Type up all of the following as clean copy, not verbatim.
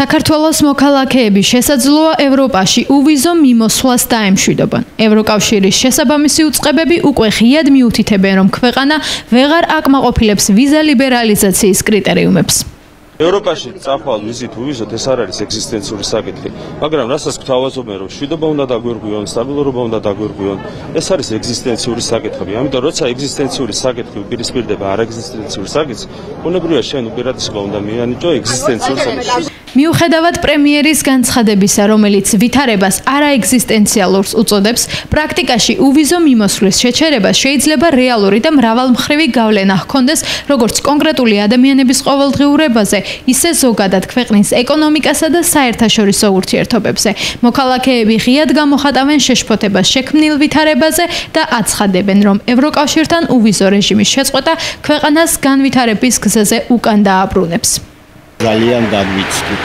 საქართველოს მოქალაქეები შესაძლოა ევროპაში უვიზო მიმოსვლას დაემშვიდობონ. ევროკავშირის შესაბამისი უწყებები უკვე ღიად მიუთითებენ, რომ ქვეყანა ვეღარ აკმაყოფილებს ვიზა ლიბერალიზაციის კრიტერიუმებს. ევროპაში წახვალ ვიზით უვიზოთ ეს არ არის ეგზისტენციური საკითხი, მაგრამ რასაც გვთავაზობენ, რომ მშვიდობა უნდა დაგვირგვიონ, სტაბილურობა უნდა დაგვირგვიონ, ეს არის ეგზისტენციური საკითხები. ამიტომ როცა ეგზისტენციური საკითხი უპირისპირდება არაეგზისტენციური საკითხს, ბუნებრივია შენ უპირატესობა უნდა მიანიჭო ეგზისტენციურ საკითხს. მიუხედავად პრემიერის განცხადებისა, რომელიც ვითარებას არაეგზისტენციალურს უწოდებს, პრაქტიკაში უვიზო მიმოსვლის შეჩერებას შეიძლება რეალური და მრავალმხრივი გავლენა ჰქონდეს როგორც კონკრეტული ადამიანების ყოველდღიურობაზე, ისე ზოგადად ქვეყნის ეკონომიკასა და საერთაშორისო ურთიერთობებზე. მოქალაქეები ღიად გამოხატავენ შეშფოთებას შექმნილ ვითარებაზე და აცხადებენ, რომ ევროკავშირთან უვიზო რეჟიმის შეწყვეტა ქვეყანას განვითარების გზაზე უკან დააბრუნებს. ძალიან განვიცდით.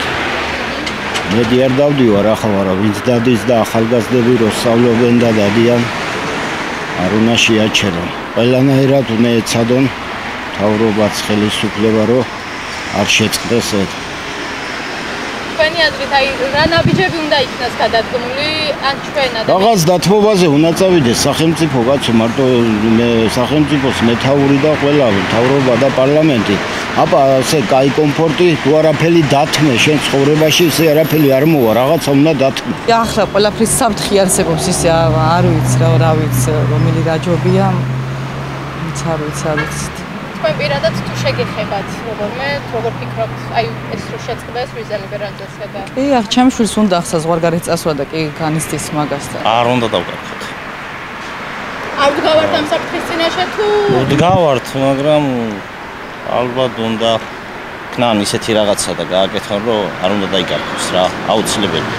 მედი არ დავდივარ ახლა, რა ვინც დადის და ახალგაზრდები რო სწავლობენ და დადიან, არ უნდა შეაჩერონ. ყველანაირად უნდა ეცადონ მთავრობაც ხელისუფლება, რომ არ შეწყდეს ეს. თქვენი აზრით, აი რა ნაბიჯები უნდა იქნას გადადგმული, ან ჩვენ რაღაც დათმობაზე უნდა წავიდეს სახელმწიფო, კაცო, მარტო სახელმწიფოს მეთაური და ყველა მთავრობა და პარლამენტი. აბა ასე კაი კომფორტი, თუ არაფერი დათმე შენ ცხოვრებაში, ისე არაფერი არ მოვა, რაღაცა უნდა დათმე. ახლა ყველაფრის საფრთხე არსებობს, ისე არ ვიცი რა ვიცი, რომელი რაჯობია, არ ვიცი. თქვენ პირადად თუ შეგეხებათ, როგორ ფიქრობთ, აი ეს რო შეწყდეს ვიზა ლიბერალიზაცია და ახ ჩემს შვილს უნდა ახსა ზღვარგარეთ წასვლა და კი განიცდის მაგასთან. არ უნდა დავკარგოთ. არ ვდგავართ ამ საფრთხის წინაშე თუ ვდგავართ, მაგრამ ალბათ უნდა ქნან ისეთი რაღაცა და გააკეთონ, რომ არ უნდა დაიკარგოს რა, აუცილებელი.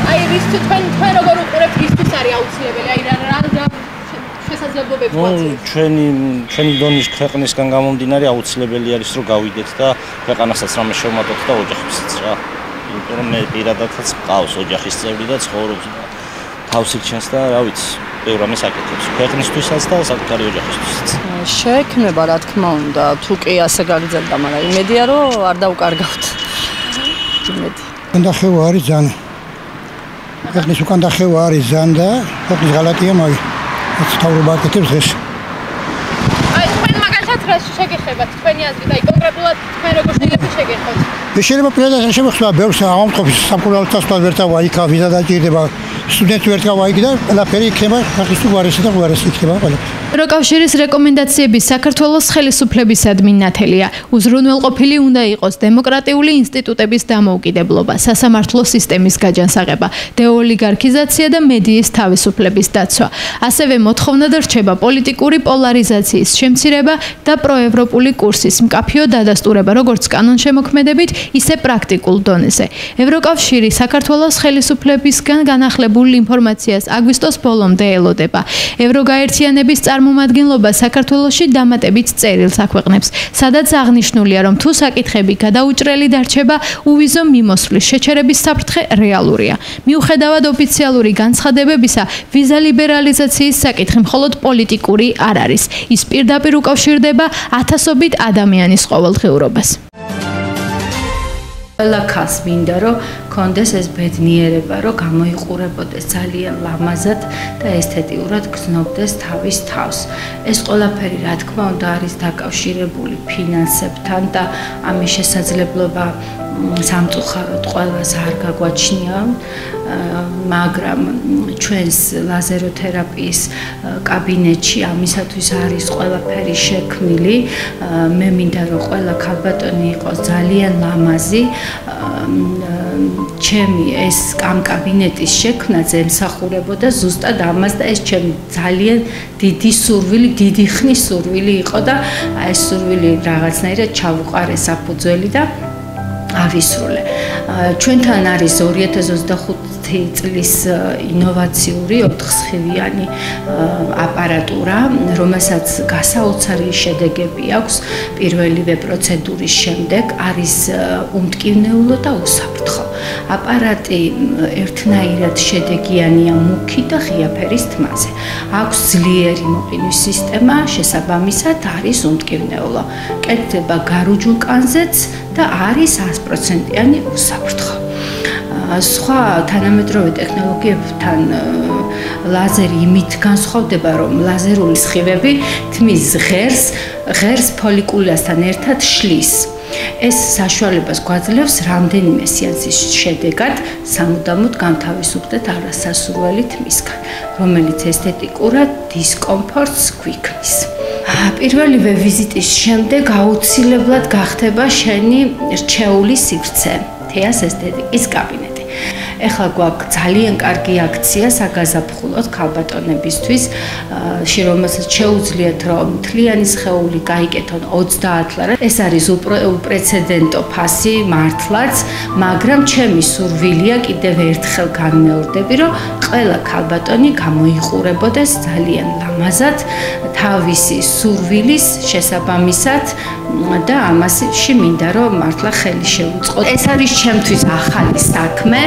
აი რის თუ თქვენ როგორ უყურებთ რისთვის არის აუცილებელი, აი რა შესაძლებლობებს გვაქვს. ჩვენი დონის ქვეყნისგან გამომდინარე აუცილებელი არის რომ გავიდეთ და ქვეყანასაც რამე შევმატოთ და ოჯახებსაც რა. იმიტომ რომ მე პირადადაც მყავს ოჯახის წევრი და ცხოვრობს თავს იქჩენს და რა ვიცი, ბევრ რამეს აკეთებს ქვეყნისთვისაც და საკუთარი ოჯახისთვისაც. შეექმნება რა თქმა უნდა, თუ კი ასე გაგრძელდა, მაგრამ იმედია რომ არ დავკარგავთ. იმედი. უკანდახევა არის ძალიან. ქვეყნის უკანდახევა არის ძალიან და ქვეყნის ღალატია მაგ მთავრობა აკეთებს დღეს. აი თქვენ მაგალითად რა შეგეხებათ, თქვენი აზრით, აი კონკრეტულად თქვენ როგორ შეიძლება შეგეხოთ? შეიძლება პირადად შემოხსნა ბევრს აღმყოფის სამკურნალო დასწავლად ვერ დავა იქ ვიზა დაჭირდება, სტუდენტი ვერ გავა იქ და ყველაფერი იქნება ხალხის უარესი და უარესი იქნება ყველა. ევროკავშირის რეკომენდაციები საქართველოს ხელისუფლებისადმი ნათელია. უზრუნველყოფილი უნდა იყოს დემოკრატიული ინსტიტუტების დამოუკიდებლობა, სასამართლო სისტემის გაჯანსაღება, დეოლიგარქიზაცია და მედიის თავისუფლების დაცვა. ასევე მოთხოვნად რჩება პოლიტიკური პოლარიზაციის შემცირება და პროევროპული კურსის მკაფიო დადასტურება როგორც კანონშემოქმედებით, ისე პრაქტიკულ დონეზე. ევროკავშირი საქართველოს ხელისუფლებისგან განახლებულ ინფორმაციას აგვისტოს ბოლომდე ელოდება. ევროგაერთიანების წარმომადგენლობა საქართველოში დამატებით წერილს აქვეყნებს, სადაც აღნიშნულია, რომ თუ საკითხები გადაუჭრელი დარჩება, უვიზო მიმოსვლის შეჩერების საფრთხე რეალურია. მიუხედავად ოფიციალური განცხადებებისა, ვიზა ლიბერალიზაციის საკითხი მხოლოდ პოლიტიკური არ არის. ის პირდაპირ უკავშირდება ათასობით ადამიანის ყოველდღიურობას. ყველა ქალს მინდა რომ კონდეს ეს ბედნიერება, რომ გამოიყურებოდეს ძალიან ლამაზად და ესთეტიურად გრძნობდეს თავის თავს. ეს ყველაფერი რა თქმა უნდა არის დაკავშირებული ფინანსებთან და ამის შესაძლებლობა სამწუხაროდ ყველას არ გაგვაჩნია, მაგრამ ჩვენს ლაზეროთერაპიის კაბინეტში ამისათვის არის ყველაფერი შექმნილი. მე მინდა რომ ყველა ქალბატონი იყოს ძალიან ლამაზი. ჩემი ეს ამ კაბინეტის შექმნა ემსახურებოდა ზუსტად ამას და ეს ჩემი ძალიან დიდი სურვილი, დიდი ხნის სურვილი იყო და ეს სურვილი რაღაცნაირად ჩავუყარე საფუძველი და ავისრულე. ჩვენთან არის 2025 4 წლის ინოვაციური 4-სხივიანი აპარატურა, რომელსაც გასაოცარი შედეგები აქვს პირველივე პროცედურის შემდეგ, არის უმტკივნეულო და უსაფრთხო. აპარატი ერთნაირად შედეგიანია მუქი და ღია ფერის თმაზე. აქვს ძლიერი მოყინვის სისტემა, შესაბამისად არის უმტკივნეულო. კეთდება გარუჯულ კანზეც და არის 100%-იანი უსაფრთხო. სხვა თანამედროვე ტექნოლოგიებთან ლაზერი იმით განსხვავდება, რომ ლაზერული სხივები თმის ღერს ფოლიკულასთან ერთად შლის. ეს საშუალებას გვაძლევს რამდენიმე სეანსის შედეგად სამუდამოდ განთავისუფლდეთ არასასურველი თმისგან, რომელიც ესთეტიკურად დისკომფორტს გვიქმნის. პირველივე ვიზიტის შემდეგ აუცილებლად გახდება შენი რჩეული სივრცე, თეას ესთეტიკის კაბინეტი. ეხლა გვაქვს ძალიან კარგი აქცია საგაზაფხულოდ ქალბატონებისთვის, რომელსაც შეუძლიათ რომ მთლიანი სხეული გაიკეთონ 30 ლარად. ეს არის უპრეცედენტო ფასი მართლაც, მაგრამ ჩემი სურვილია კიდევ ერთხელ განმეორდები, რომ ყველა ქალბატონი გამოიყურებოდეს ძალიან ლამაზად თავისი სურვილის შესაბამისად და ამასში მინდა რომ მართლა ხელი შევუწყო. ეს არის ჩემთვის ახალი საქმე,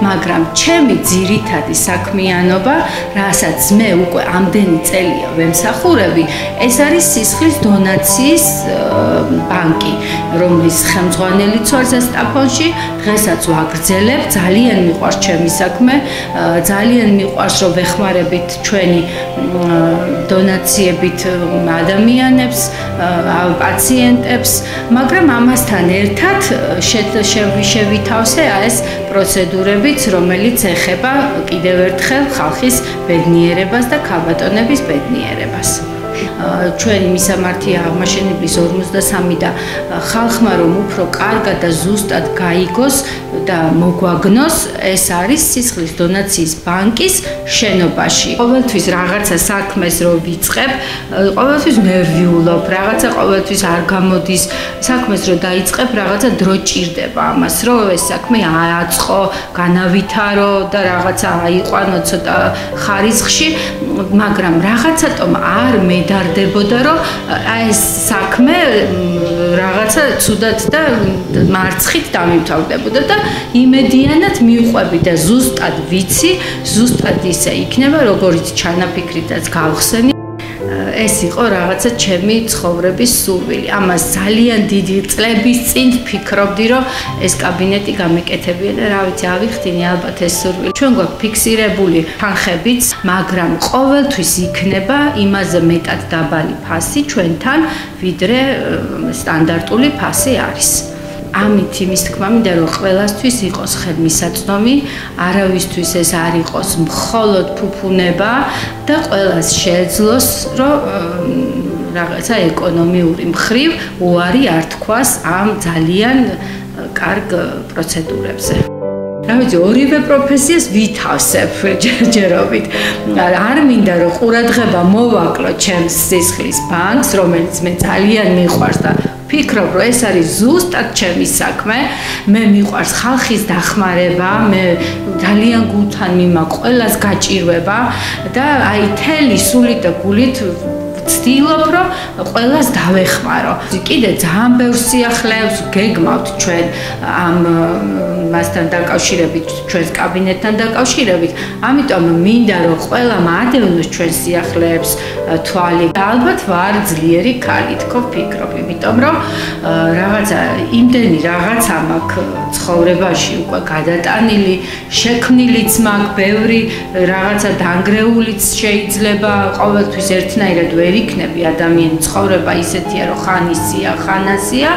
მაგრამ ჩემი ძირითადი საქმიანობა, რასაც მე უკვე ამდენი წელია ვემსახურები, ეს არის სისხლის დონაციის ბანკი, რომლის ხელმძღვანელიც ვარ ზესტაფონში, დღესაც ვაგრძელებ, ძალიან მიყვარს ჩემი საქმე, ძალიან მიყვარს რომ ვეხმარებით ჩვენი დონაციებით ადამიანებს, პაციენტებს, მაგრამ ამასთან ერთად შევითავსე ეს პროცედურებიც, რომელიც ეხება კიდევ ერთხელ ხალხის ბედნიერებას და ქალბატონების ბედნიერებას. ჩვენი მისამართია აღმაშენებლის 53 და ხალხმა რომ უფრო კარგად და ზუსტად გაიგოს და მოგვაგნოს, ეს არის სისხლის დონაციის ბანკის შენობაში. ყოველთვის რაღაცა საქმეს რო ვიწყებ, ყოველთვის ნერვიულობ, რაღაცა ყოველთვის არ გამოდის, საქმეს რო დაიწყებ, რაღაცა დრო ჭირდება ამას, რომ ეს საქმე ააწყო, განავითარო და რაღაცა აიყვანო ცოტა ხარისხში, მაგრამ რაღაცატომ არ მედარდებოდა, რომ ეს საქმე რაღაცა ცუდად და მარცხით დამიმთავრდებოდა და იმედიანად მივყვები და ზუსტად ვიცი, ზუსტად ისე იქნება, როგორც ჩანაფიქრითაც გავხსენი. ეს იყო რაღაცა ჩემი ცხოვრების სურვილი. ამას ძალიან დიდი წლების წინ ვფიქრობდი, რომ ეს კაბინეტი გამეკეთებია და რა ვიცი, ავიხდინე ალბათ ეს სურვილი. ჩვენ გვაქვს ფიქსირებული თანხებიც, მაგრამ ყოველთვის იქნება იმაზე მეტად დაბალი ფასი ჩვენთან, ვიდრე სტანდარტული ფასი არის. ამით იმის თქმა მინდა რომ ყველასთვის იყოს ხელმისაწვდომი, არავისთვის ეს არ იყოს მხოლოდ ფუფუნება და ყველას შეეძლოს რომ რაღაცა ეკონომიური მხრივ უარი არ თქვას ამ ძალიან კარგ პროცედურებზე. რა ვიცი, ორივე პროფესიას ვითავსებ ჯერჯერობით. არ მინდა რომ ყურადღება მოვაკლო ჩემს სისხლის ბანკს, რომელიც მე ძალიან მიყვარს და ფიქრობ, რომ ეს არის ზუსტად ჩემი საქმე, მე მიყვარს ხალხის დახმარება, მე ძალიან გულთან მიმაქვს ყველას გაჭირვება და აი თელი სულით და გულით ვცდილობ, რომ ყველას დავეხმარო. კიდე ძალიან ბევრ სიახლეებს გეგმავთ ჩვენ ამ მასთან დაკავშირებით, ჩვენს კაბინეტთან დაკავშირებით. ამიტომ მინდა რომ ყველამ ადევნოს ჩვენ სიახლეებს თვალი. ალბათ ვარ ძლიერი ქალი, თქო ვფიქრობ, იმიტომ რომ რაღაცა იმდენი რაღაცა მაქვს ცხოვრებაში უკვე გადატანილი, შექმნილიც მაქვს, ბევრი რაღაცა დანგრეულიც შეიძლება ყოველთვის ერთნაირად ვერ იქნები ადამიანის ცხოვრება ისეთია რომ ხან ისია, ხან ასია,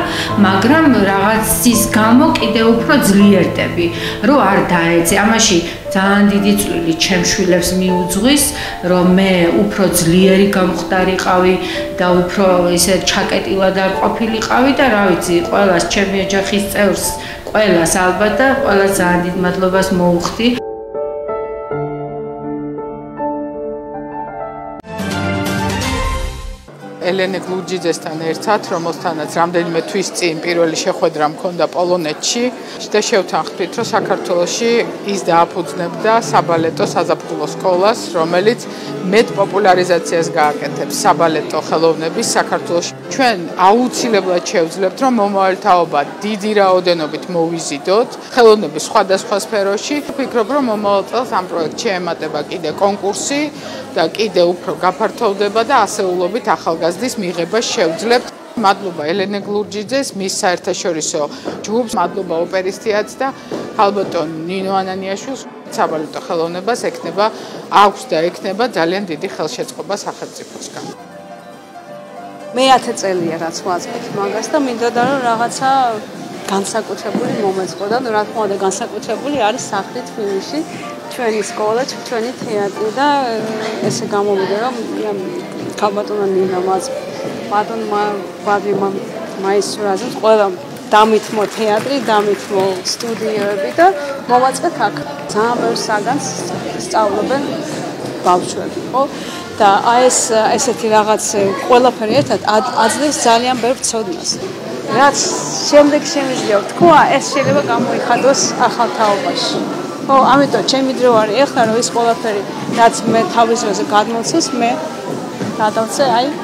მაგრამ რაღაცის გამო კიდევ უფრო ძლიერდები, რომ არ დაეცე. ამაში ძალიან დიდი წვლილი ჩემს შვილებს მიუძღვის, რომ მე უფრო ძლიერი გამხდარიყავი და უფრო ისე ჩაკეტილად არ ყოფილიყავი და რა ვიცი, ყველას ჩემი ოჯახის წევრს, ყველას ალბათ და ყველას ძალიან დიდ მადლობას მოუხდი. ელენე გლუჯიძესთან ერთად, რომელთანაც რამდენიმე თვის წინ პირველი შეხვედრა მქონდა პოლონეთში და შევთანხმდით, რომ საქართველოში ის დააფუძნებდა საბალეტო საზაფხულო სკოლას, რომელიც მეტ პოპულარიზაციას გააკეთებს საბალეტო ხელოვნების საქართველოში. ჩვენ აუცილებლად შევძლებთ, რომ მომავალ თაობა დიდი რაოდენობით მოვიზიდოთ ხელოვნების სხვადასხვა სფეროში. ვფიქრობ, რომ მომავალ წელს ამ პროექტში ემატება კიდე კონკურსი და კიდე უფრო გაფართოვდება და ასეულობით ახალგაზრდის მიღება შევძლებთ. მადლობა ელენე გლურჯიძეს, მის საერთაშორისო ჯგუფს, მადლობა ოპერის თეატრს და ალბათ ნინო ანანიაშვილს. საბალეტო ხელოვნებას აქვს და ექნება ძალიან დიდი ხელშეწყობა სახელმწიფოსგან. მე 10 წელია რაც ვაწყობ მაგას და მინდოდა რომ რაღაცა განსაკუთრებული მომეწყო და რა თქმა უნდა განსაკუთრებული არის სახლი თბილისში, ჩვენი სკოლა, ჩვენი თეატრი და ესე გამოვიდა რომ ქალბატონო ნინა ბატონმა ვადიმ მაისტრაზე ყველა დამითმო თეატრი, დამითმო სტუდიოები და მოვაწყეთ აქ. ძალიან ბევრ საგანს სწავლობენ ბავშვები, ხო? და ეს ესეთი რაღაც ყველაფერი ერთად აძლევს ძალიან ბევრ ცოდნას. რაც შემდეგ შემიძლია თქვა, ეს შეიძლება გამოიხადოს ახალ თაობაში. ხო, ამიტომ ჩემი დრო არის ეხლა რომ ის ყველაფერი რაც მე თავის დროზე გადმოცეს, მე გადავწე აი